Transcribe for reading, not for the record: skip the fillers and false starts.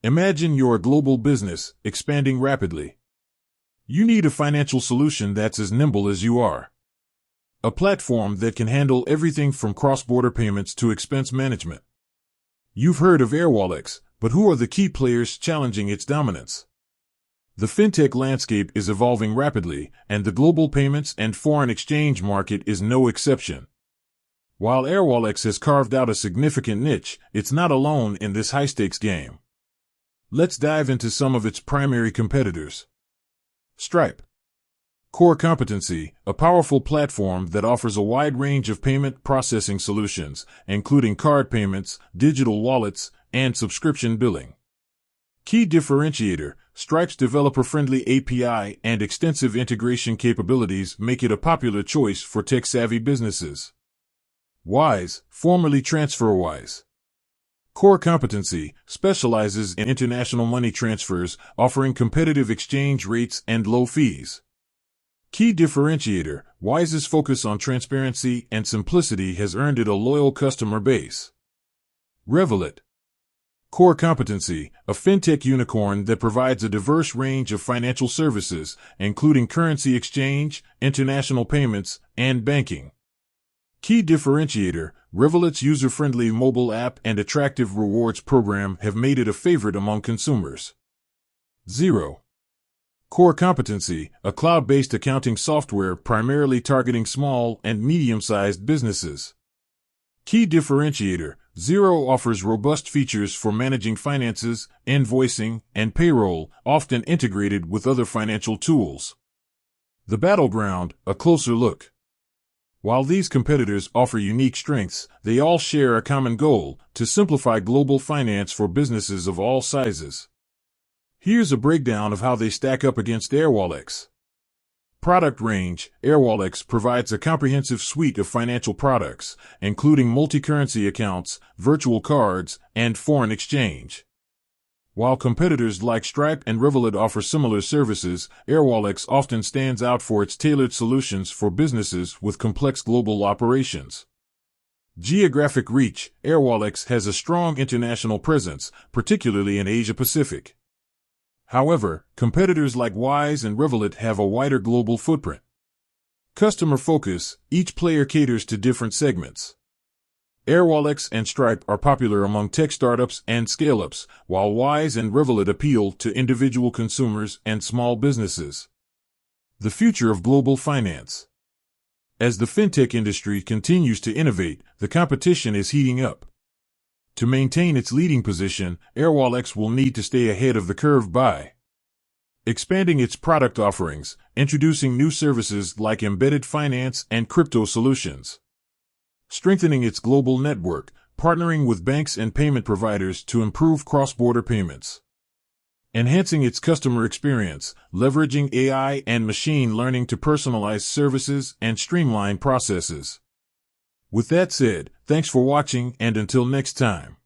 Imagine you're a global business, expanding rapidly. You need a financial solution that's as nimble as you are. A platform that can handle everything from cross-border payments to expense management. You've heard of Airw, but who are the key players challenging its dominance? The fintech landscape is evolving rapidly, and the global payments and foreign exchange market is no exception. While Airw has carved out a significant niche, it's not alone in this high-stakes game. Let's dive into some of its primary competitors. Stripe. Core competency, a powerful platform that offers a wide range of payment processing solutions, including card payments, digital wallets, and subscription billing. Key differentiator, Stripe's developer-friendly API and extensive integration capabilities make it a popular choice for tech-savvy businesses. Wise, formerly TransferWise. Core competency, specializes in international money transfers, offering competitive exchange rates and low fees. Key differentiator, Wise's focus on transparency and simplicity has earned it a loyal customer base. Revolut. Core competency, a fintech unicorn that provides a diverse range of financial services, including currency exchange, international payments, and banking. Key differentiator, Revolut's user-friendly mobile app and attractive rewards program have made it a favorite among consumers. Xero. Core competency, a cloud-based accounting software primarily targeting small and medium-sized businesses. Key differentiator, Xero offers robust features for managing finances, invoicing, and payroll, often integrated with other financial tools. The battleground, a closer look. While these competitors offer unique strengths, they all share a common goal: to simplify global finance for businesses of all sizes. Here's a breakdown of how they stack up against Airw. Product range: Airw provides a comprehensive suite of financial products, including multi-currency accounts, virtual cards, and foreign exchange. While competitors like Stripe and Revolut offer similar services, Airw often stands out for its tailored solutions for businesses with complex global operations. Geographic reach: Airw has a strong international presence, particularly in Asia-Pacific. However, competitors like Wise and Revolut have a wider global footprint. Customer focus: each player caters to different segments. Airw and Stripe are popular among tech startups and scale-ups, while Wise and Revolut appeal to individual consumers and small businesses. The future of global finance. As the fintech industry continues to innovate, the competition is heating up. To maintain its leading position, Airw will need to stay ahead of the curve by expanding its product offerings, introducing new services like embedded finance and crypto solutions, strengthening its global network, partnering with banks and payment providers to improve cross-border payments, enhancing its customer experience, leveraging AI and machine learning to personalize services and streamline processes. With that said, thanks for watching, and until next time.